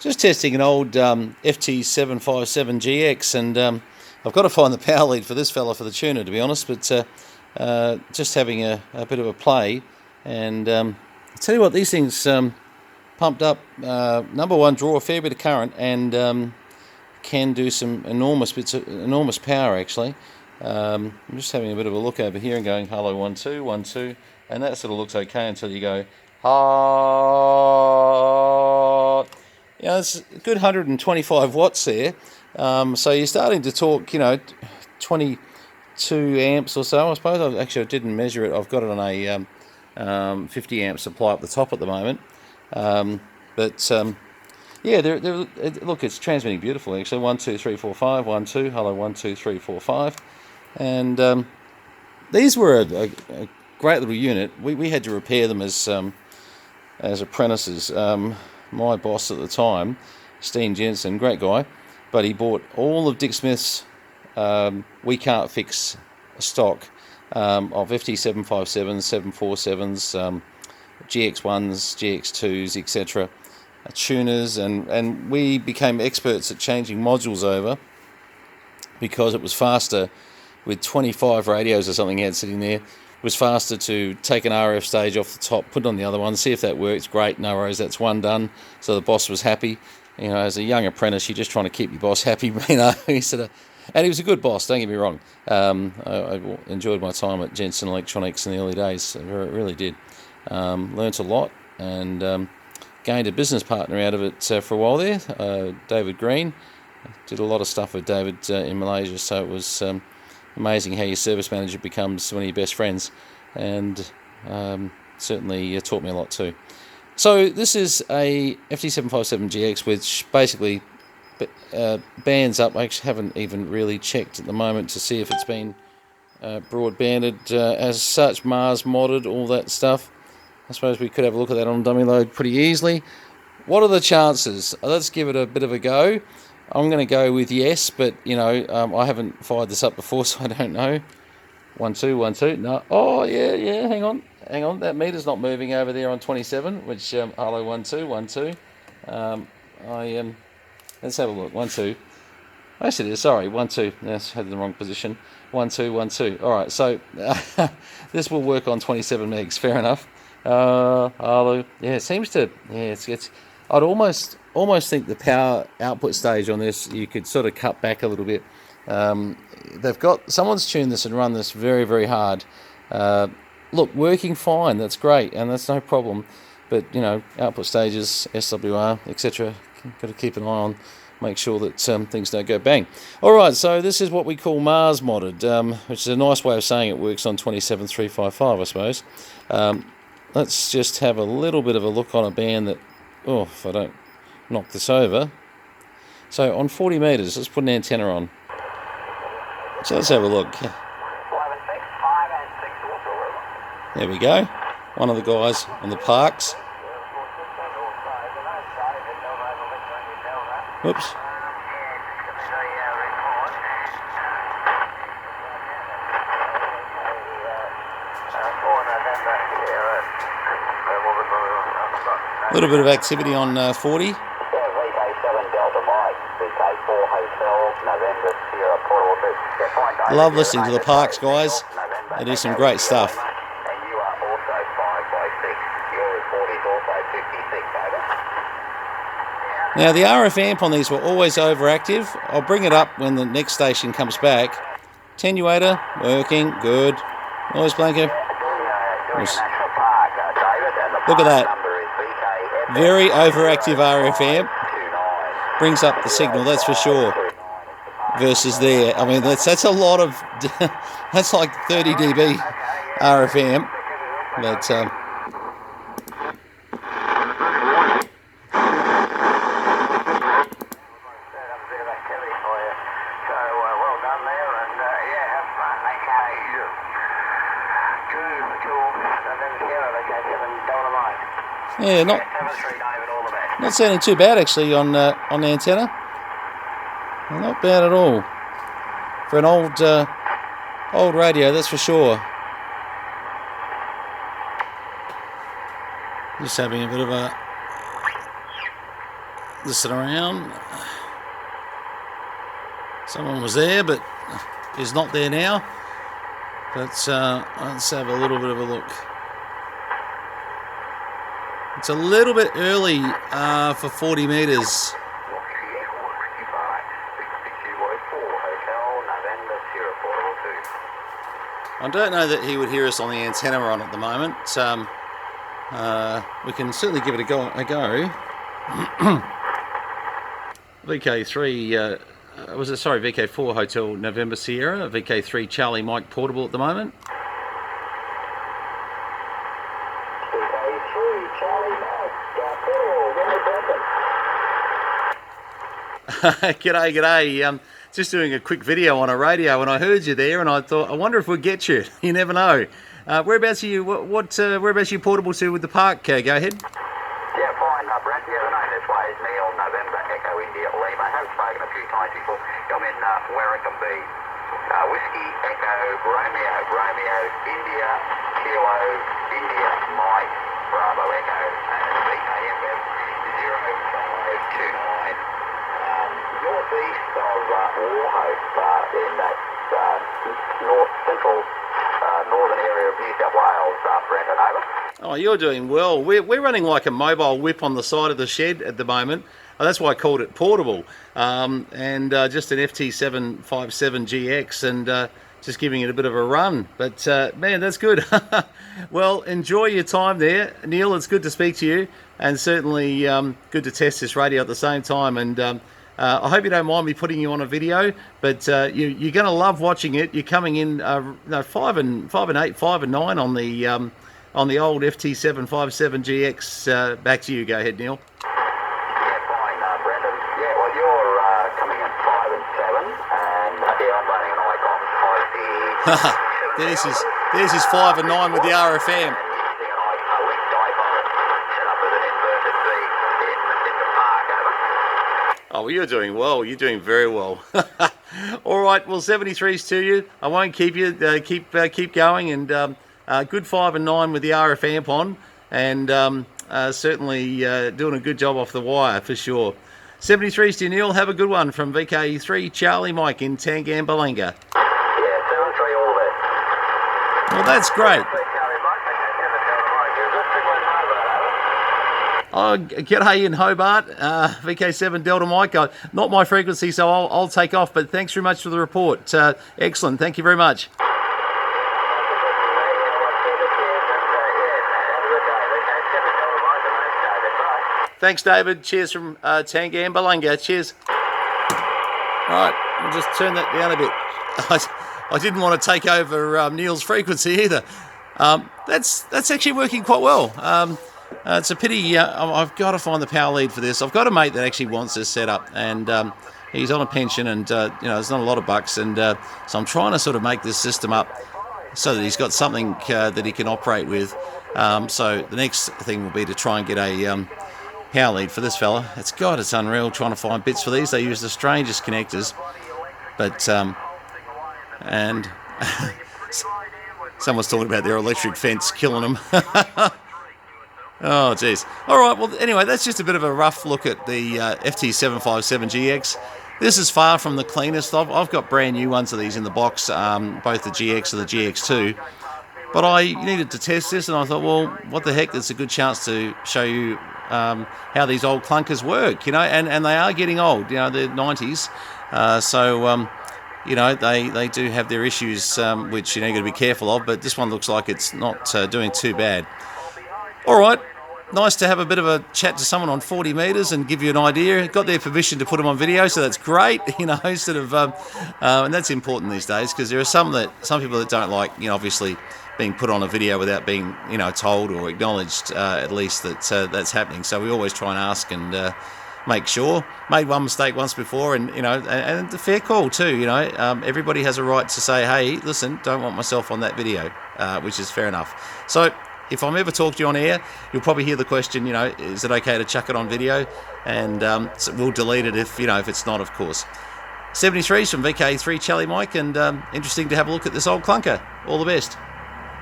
Just testing an old FT757GX, and I've got to find the power lead for this fella for the tuner, to be honest, but just having a bit of a play. And I'll tell you what, these things pumped up, number one, draw a fair bit of current, and can do some enormous power, actually. I'm just having a bit of a look over here and going, hello, 1 2 1 2, and that sort of looks okay until you go, yeah, it's a good 125 watts there. So you're starting to talk, 22 amps or so. I suppose I didn't measure it. I've got it on a 50 amp supply up the top at the moment. Yeah, look, it's transmitting beautifully. Actually, 1 2 3 4 5 1 2. Hello, 1 2 3 4 5, and these were a great little unit. We had to repair them as apprentices. My boss at the time, Steen Jensen, great guy, but he bought all of Dick Smith's we can't fix stock of FT757s, 747s, GX1s, GX2s, etc., tuners, and we became experts at changing modules over because it was faster with 25 radios or something he had sitting there. It was faster to take an RF stage off the top, put it on the other one, see if that works. Great, no worries, that's one done. So the boss was happy. As a young apprentice, you're just trying to keep your boss happy. He said, and he was a good boss, don't get me wrong. I enjoyed my time at Jensen Electronics in the early days. I really did. Learnt a lot, and gained a business partner out of it for a while there, David Green. Did a lot of stuff with David in Malaysia, so it was amazing how your service manager becomes one of your best friends, and certainly taught me a lot too. So this is a FT757GX, which basically bands up. I actually haven't even really checked at the moment to see if it's been broadbanded as such, Mars modded, all that stuff. I suppose we could have a look at that on dummy load pretty easily. What are the chances? Let's give it a bit of a go. I'm going to go with yes, but I haven't fired this up before, so I don't know. 1 2 1 2. No. Oh yeah. Hang on. That meter's not moving over there on 27. Which hello 1 2 1 2. Let's have a look. 1 2. Yes, it is. Sorry, 1 2. That's had it in the wrong position. 1 2 1 2. All right. So this will work on 27 megs. Fair enough. Hello. Yeah, it seems to. Yeah, it's. I'd almost think the power output stage on this, you could sort of cut back a little bit. Someone's tuned this and run this very, very hard. Look, working fine, that's great, and that's no problem. But, output stages, SWR, etc., got to keep an eye on, make sure that things don't go bang. All right, so this is what we call Mars modded, which is a nice way of saying it works on 27355, I suppose. Let's just have a little bit of a look on a band that, if I don't knock this over. So on 40 metres, let's put an antenna on. So let's have a look. There we go. One of the guys on the parks. Whoops. A little bit of activity on 40. Love listening to the parks, guys. They do some great stuff. Now the RF amp on these were always overactive. I'll bring it up when the next station comes back. Attenuator working, good. Noise blanket. Look at that. Very overactive RF amp. Brings up the signal, that's for sure. Versus there, I mean that's a lot of. That's like 30 dB RF amp. But yeah, not sounding too bad actually on the antenna. Not bad at all for an old radio, that's for sure. Just having a bit of a listen around. Someone was there, but is not there now. But let's have a little bit of a look. It's a little bit early for 40 metres. I don't know that he would hear us on the antenna we're on at the moment. We can certainly give it a go. VK3, VK4 Hotel November Sierra, VK3 Charlie Mike Portable at the moment. VK3 Charlie Mike Portable, G'day. Just doing a quick video on a radio, and I heard you there, and I thought, I wonder if we'll get you. You never know. Whereabouts are you? Whereabouts are you portable to with the park? Go ahead. Yeah, fine, Brent. Yeah, the name this way is Neil, November, Echo, India, Lima. I have spoken a few times before. I'm in Werricombe B. Whiskey, Echo, Romeo, Romeo, India, Kilo, India, Mike, Bravo, Echo, and VKFM 0529. Northeast of Warhope in that north central northern area of New South Wales, Brent, over. Oh, you're doing well. We're running like a mobile whip on the side of the shed at the moment. That's why I called it portable. And just an FT757GX and just giving it a bit of a run. But man, that's good. Well, enjoy your time there. Neil, it's good to speak to you, and certainly good to test this radio at the same time. And I hope you don't mind me putting you on a video, but you're going to love watching it. You're coming in 5 and 8, 5 and 9 on the old FT757GX. Back to you. Go ahead, Neil. Yeah, fine, Brendan. Yeah, well, you're coming in 5 and 7, and yeah, I'm running an Icon 5. There's his 5 and 9 with the RFM. Oh, well, you're doing well. You're doing very well. All right. Well, 73s to you. I won't keep you. Keep going. And good 5 and 9 with the RF amp on, and certainly doing a good job off the wire for sure. 73s to you, Neil. Have a good one from VK3 Charlie Mike in Tangambalanga. Yeah, 73 all there. Well, that's great. Oh, g'day in Hobart, VK7 Delta Mike. Not my frequency, so I'll take off. But thanks very much for the report. Excellent. Thank you very much. Thanks, David. Cheers from Tangambalanga. Cheers. All right, we'll just turn that down a bit. I didn't want to take over Neil's frequency either. That's actually working quite well. It's a pity. I've got to find the power lead for this. I've got a mate that actually wants this set up, and he's on a pension, and there's not a lot of bucks, and so I'm trying to sort of make this system up so that he's got something that he can operate with. So the next thing will be to try and get a power lead for this fella. It's unreal trying to find bits for these. They use the strangest connectors, but and someone's talking about their electric fence killing them. Oh, geez. All right, well, anyway, that's just a bit of a rough look at the FT757GX. This is far from the cleanest. I've got brand new ones of these in the box, both the GX and the GX2. But I needed to test this, and I thought, well, what the heck, there's a good chance to show you how these old clunkers work, and they are getting old, they're 90s. They do have their issues, which, you've got to be careful of, but this one looks like it's not doing too bad. All right, nice to have a bit of a chat to someone on 40 metres and give you an idea. Got their permission to put them on video, so that's great. Instead of, and that's important these days, because there are some people that don't like, obviously being put on a video without being, told or acknowledged at least that that's happening. So we always try and ask and make sure. Made one mistake once before, and and a fair call too. Everybody has a right to say, hey, listen, don't want myself on that video, which is fair enough. So if I'm ever talking to you on air, you'll probably hear the question, is it okay to chuck it on video? And so we'll delete it if it's not, of course. 73s from VK3 Charlie Mike, and interesting to have a look at this old clunker. All the best.